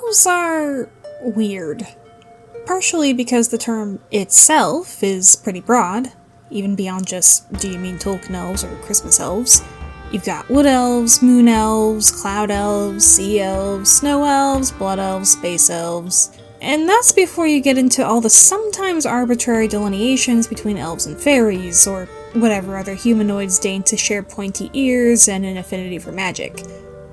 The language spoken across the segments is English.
Elves are weird. Partially because the term itself is pretty broad, even beyond just, do you mean Tolkien elves or Christmas elves? You've got wood elves, moon elves, cloud elves, sea elves, snow elves, blood elves, space elves. And that's before you get into all the sometimes arbitrary delineations between elves and fairies, or whatever other humanoids deign to share pointy ears and an affinity for magic.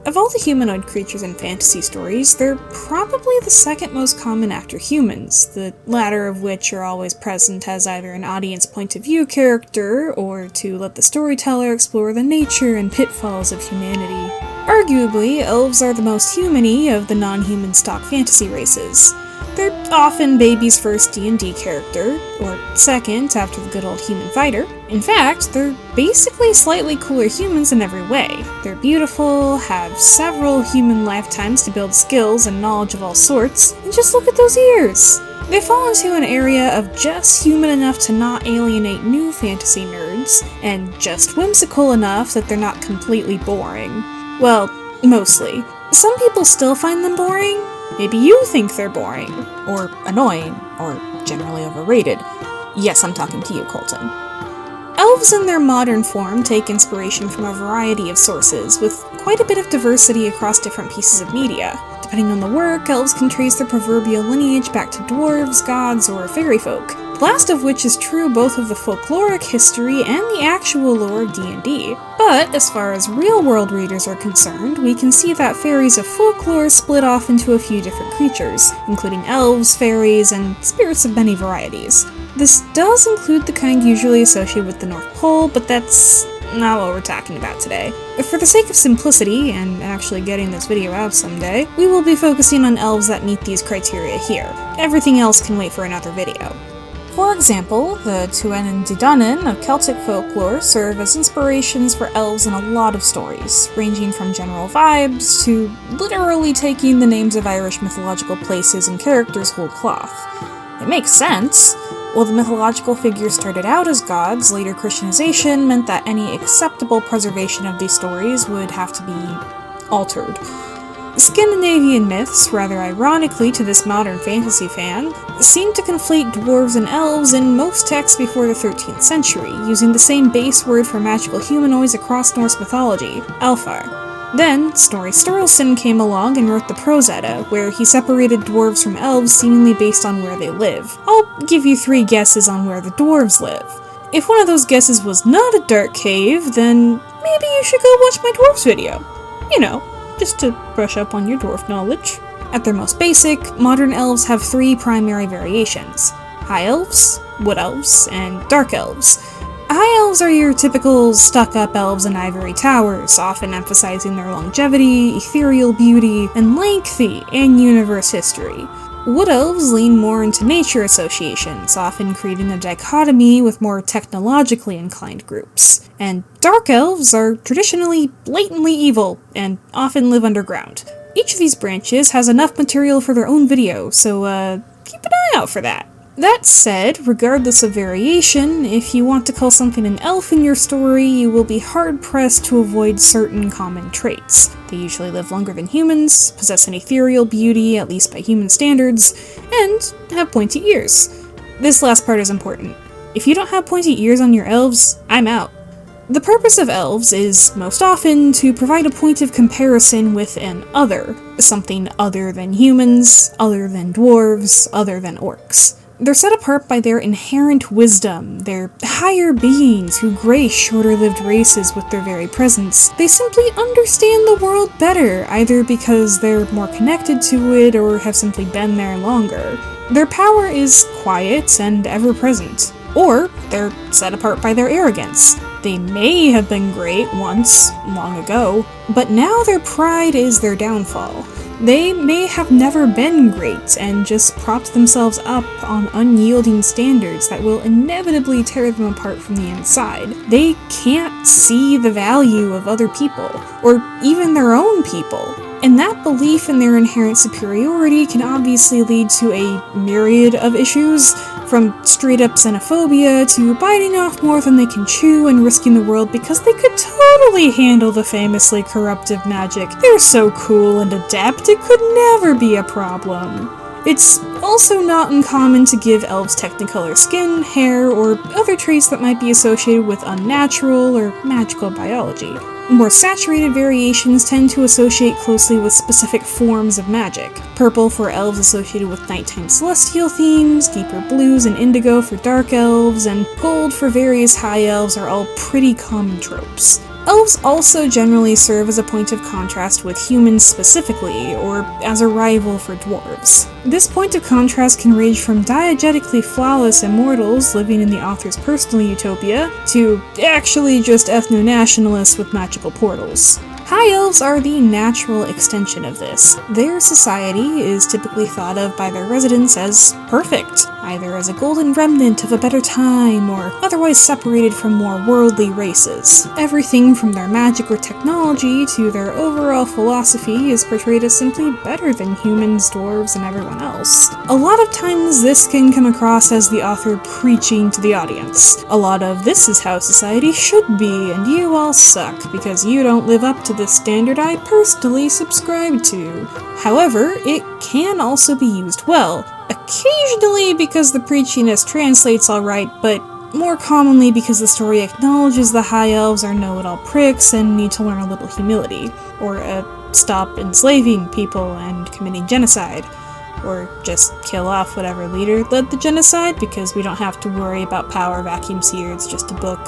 Of all the humanoid creatures in fantasy stories, they're probably the second most common after humans, the latter of which are always present as either an audience point of view character, or to let the storyteller explore the nature and pitfalls of humanity. Arguably, elves are the most human-y of the non-human stock fantasy races. They're often baby's first D&D character, or second after the good old human fighter. In fact, they're basically slightly cooler humans in every way. They're beautiful, have several human lifetimes to build skills and knowledge of all sorts, and just look at those ears! They fall into an area of just human enough to not alienate new fantasy nerds, and just whimsical enough that they're not completely boring. Well, mostly. Some people still find them boring. Maybe you think they're boring, or annoying, or generally overrated. Yes, I'm talking to you, Colton. Elves in their modern form take inspiration from a variety of sources, with quite a bit of diversity across different pieces of media. Depending on the work, elves can trace their proverbial lineage back to dwarves, gods, or fairy folk. The last of which is true both of the folkloric history and the actual lore of D&D. But, as far as real-world readers are concerned, we can see that fairies of folklore split off into a few different creatures, including elves, fairies, and spirits of many varieties. This does include the kind usually associated with the North Pole, but that's not what we're talking about today. For the sake of simplicity, and actually getting this video out someday, we will be focusing on elves that meet these criteria here. Everything else can wait for another video. For example, the Tuath and Dudanan of Celtic folklore serve as inspirations for elves in a lot of stories, ranging from general vibes to literally taking the names of Irish mythological places and characters whole cloth. It makes sense. While the mythological figures started out as gods, later Christianization meant that any acceptable preservation of these stories would have to be altered. Scandinavian myths, rather ironically to this modern fantasy fan, seem to conflate dwarves and elves in most texts before the 13th century, using the same base word for magical humanoids across Norse mythology, Alfar. Then, Snorri Sturluson came along and wrote the Prose Edda, where he separated dwarves from elves seemingly based on where they live. I'll give you 3 guesses on where the dwarves live. If one of those guesses was not a dark cave, then maybe you should go watch my dwarves video. You know, just to brush up on your dwarf knowledge. At their most basic, modern elves have 3 primary variations: high elves, wood elves, and dark elves. High elves are your typical stuck-up elves in ivory towers, often emphasizing their longevity, ethereal beauty, and lengthy in-universe history. Wood elves lean more into nature associations, often creating a dichotomy with more technologically inclined groups. And dark elves are traditionally blatantly evil, and often live underground. Each of these branches has enough material for their own video, so keep an eye out for that. That said, regardless of variation, if you want to call something an elf in your story, you will be hard-pressed to avoid certain common traits. They usually live longer than humans, possess an ethereal beauty, at least by human standards, and have pointy ears. This last part is important. If you don't have pointy ears on your elves, I'm out. The purpose of elves is, most often, to provide a point of comparison with an other, something other than humans, other than dwarves, other than orcs. They're set apart by their inherent wisdom. They're higher beings who grace shorter-lived races with their very presence. They simply understand the world better, either because they're more connected to it or have simply been there longer. Their power is quiet and ever-present. Or they're set apart by their arrogance. They may have been great once, long ago, but now their pride is their downfall. They may have never been great and just propped themselves up on unyielding standards that will inevitably tear them apart from the inside. They can't see the value of other people, or even their own people. And that belief in their inherent superiority can obviously lead to a myriad of issues, from straight-up xenophobia to biting off more than they can chew and risking the world because they could totally handle the famously corruptive magic. They're so cool and adept, it could never be a problem. It's also not uncommon to give elves technicolor skin, hair, or other traits that might be associated with unnatural or magical biology. More saturated variations tend to associate closely with specific forms of magic. Purple for elves associated with nighttime celestial themes, deeper blues and indigo for dark elves, and gold for various high elves are all pretty common tropes. Elves also generally serve as a point of contrast with humans specifically, or as a rival for dwarves. This point of contrast can range from diegetically flawless immortals living in the author's personal utopia, to actually just ethno-nationalists with magical portals. High elves are the natural extension of this. Their society is typically thought of by their residents as perfect, either as a golden remnant of a better time, or otherwise separated from more worldly races. Everything from their magic or technology to their overall philosophy is portrayed as simply better than humans, dwarves, and everyone else. A lot of times this can come across as the author preaching to the audience. A lot of "this is how society should be, and you all suck because you don't live up to this standard I personally subscribe to." However, it can also be used well, occasionally because the preachiness translates alright, but more commonly because the story acknowledges the high elves are know-it-all pricks and need to learn a little humility, or stop enslaving people and committing genocide, or just kill off whatever leader led the genocide because we don't have to worry about power vacuums here, it's just a book.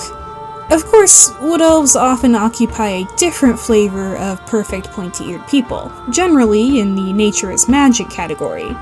Of course, wood elves often occupy a different flavor of perfect pointy-eared people, generally in the nature is magic category.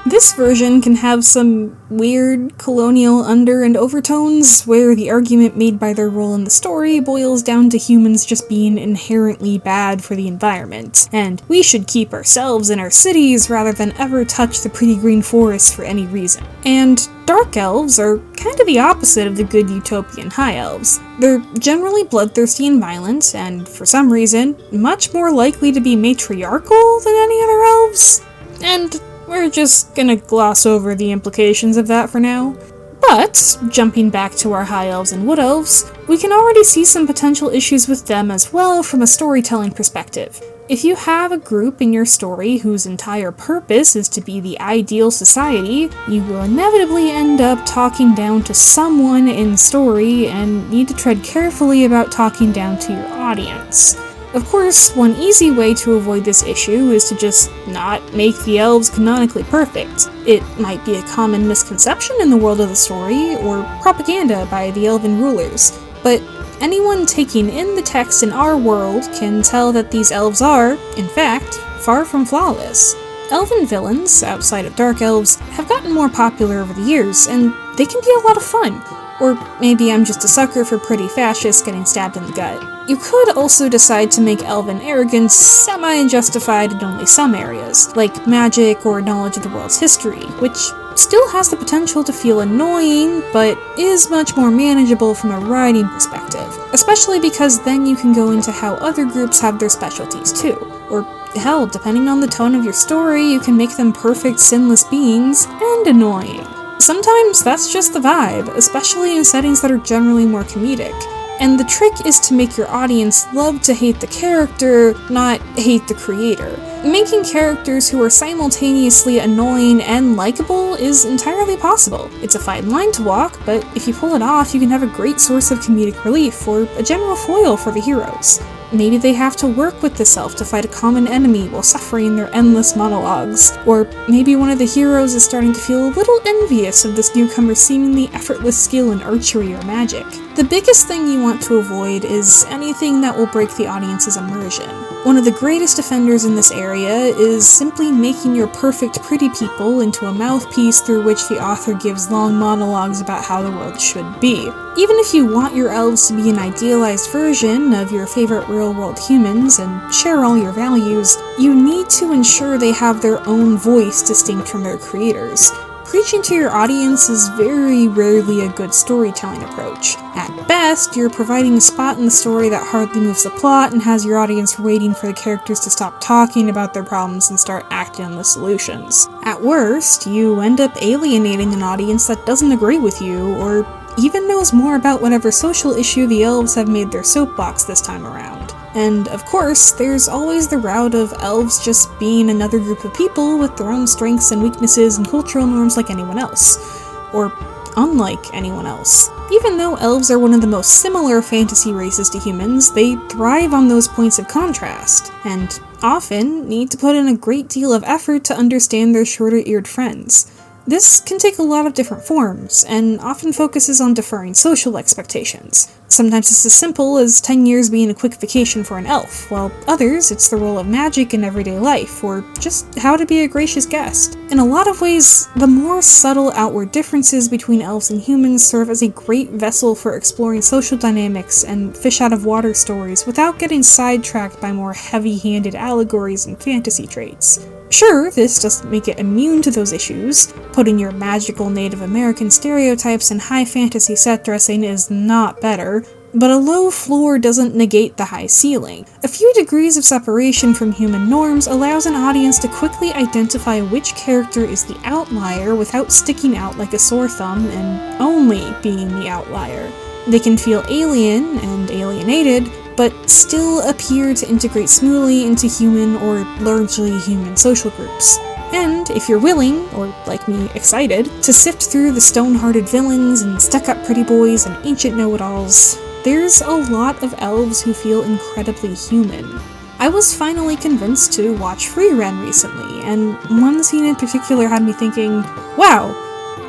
This version can have some weird colonial under- and overtones, where the argument made by their role in the story boils down to humans just being inherently bad for the environment, and we should keep ourselves in our cities rather than ever touch the pretty green forests for any reason. And dark elves are kind of the opposite of the good utopian high elves. They're generally bloodthirsty and violent, and for some reason, much more likely to be matriarchal than any other elves. And we're just gonna gloss over the implications of that for now. But, jumping back to our high elves and wood elves, we can already see some potential issues with them as well from a storytelling perspective. If you have a group in your story whose entire purpose is to be the ideal society, you will inevitably end up talking down to someone in story and need to tread carefully about talking down to your audience. Of course, one easy way to avoid this issue is to just not make the elves canonically perfect. It might be a common misconception in the world of the story, or propaganda by the elven rulers, but anyone taking in the text in our world can tell that these elves are, in fact, far from flawless. Elven villains, outside of dark elves, have gotten more popular over the years, and they can be a lot of fun. Or maybe I'm just a sucker for pretty fascists getting stabbed in the gut. You could also decide to make elven arrogance semi-justified in only some areas, like magic or knowledge of the world's history, which still has the potential to feel annoying, but is much more manageable from a writing perspective, especially because then you can go into how other groups have their specialties too. Or hell, depending on the tone of your story, you can make them perfect, sinless beings, and annoying. Sometimes that's just the vibe, especially in settings that are generally more comedic. And the trick is to make your audience love to hate the character, not hate the creator. Making characters who are simultaneously annoying and likable is entirely possible. It's a fine line to walk, but if you pull it off, you can have a great source of comedic relief, or a general foil for the heroes. Maybe they have to work with the elf to fight a common enemy while suffering their endless monologues. Or maybe one of the heroes is starting to feel a little envious of this newcomer's seemingly effortless skill in archery or magic. The biggest thing you want to avoid is anything that will break the audience's immersion. One of the greatest offenders in this area is simply making your perfect pretty people into a mouthpiece through which the author gives long monologues about how the world should be. Even if you want your elves to be an idealized version of your favorite real-world humans and share all your values, you need to ensure they have their own voice distinct from their creators. preaching to your audience is very rarely a good storytelling approach. At best, you're providing a spot in the story that hardly moves the plot and has your audience waiting for the characters to stop talking about their problems and start acting on the solutions. At worst, you end up alienating an audience that doesn't agree with you, or even knows more about whatever social issue the elves have made their soapbox this time around. And of course, there's always the route of elves just being another group of people with their own strengths and weaknesses and cultural norms like anyone else. Or unlike anyone else. Even though elves are one of the most similar fantasy races to humans, they thrive on those points of contrast, and often need to put in a great deal of effort to understand their shorter-eared friends. This can take a lot of different forms, and often focuses on deferring social expectations. Sometimes it's as simple as 10 years being a quick vacation for an elf, while others it's the role of magic in everyday life, or just how to be a gracious guest. In a lot of ways, the more subtle outward differences between elves and humans serve as a great vessel for exploring social dynamics and fish-out-of-water stories without getting sidetracked by more heavy-handed allegories and fantasy traits. Sure, this doesn't make it immune to those issues. Putting your magical Native American stereotypes in high fantasy set dressing is not better, but a low floor doesn't negate the high ceiling. A few degrees of separation from human norms allows an audience to quickly identify which character is the outlier without sticking out like a sore thumb and only being the outlier. They can feel alien and alienated, but still appear to integrate smoothly into human or largely human social groups. And if you're willing, or like me, excited, to sift through the stone-hearted villains and stuck-up pretty boys and ancient know-it-alls, there's a lot of elves who feel incredibly human. I was finally convinced to watch Free Ren recently, and one scene in particular had me thinking, wow,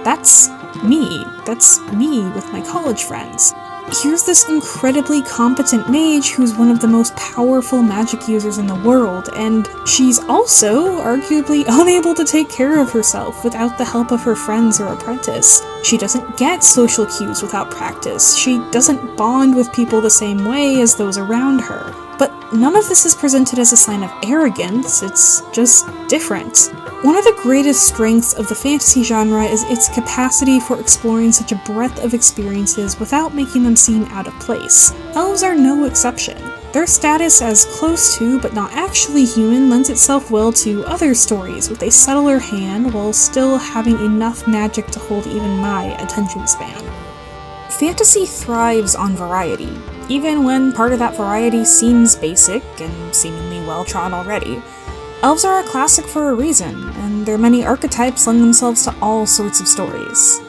that's me. That's me with my college friends. Here's this incredibly competent mage who's one of the most powerful magic users in the world, and she's also arguably unable to take care of herself without the help of her friends or apprentice. She doesn't get social cues without practice. She doesn't bond with people the same way as those around her. But none of this is presented as a sign of arrogance, it's just different. One of the greatest strengths of the fantasy genre is its capacity for exploring such a breadth of experiences without making them seem out of place. Elves are no exception. Their status as close to, but not actually human, lends itself well to other stories with a subtler hand while still having enough magic to hold even my attention span. Fantasy thrives on variety, even when part of that variety seems basic and seemingly well-trod already. Elves are a classic for a reason, and their many archetypes lend themselves to all sorts of stories.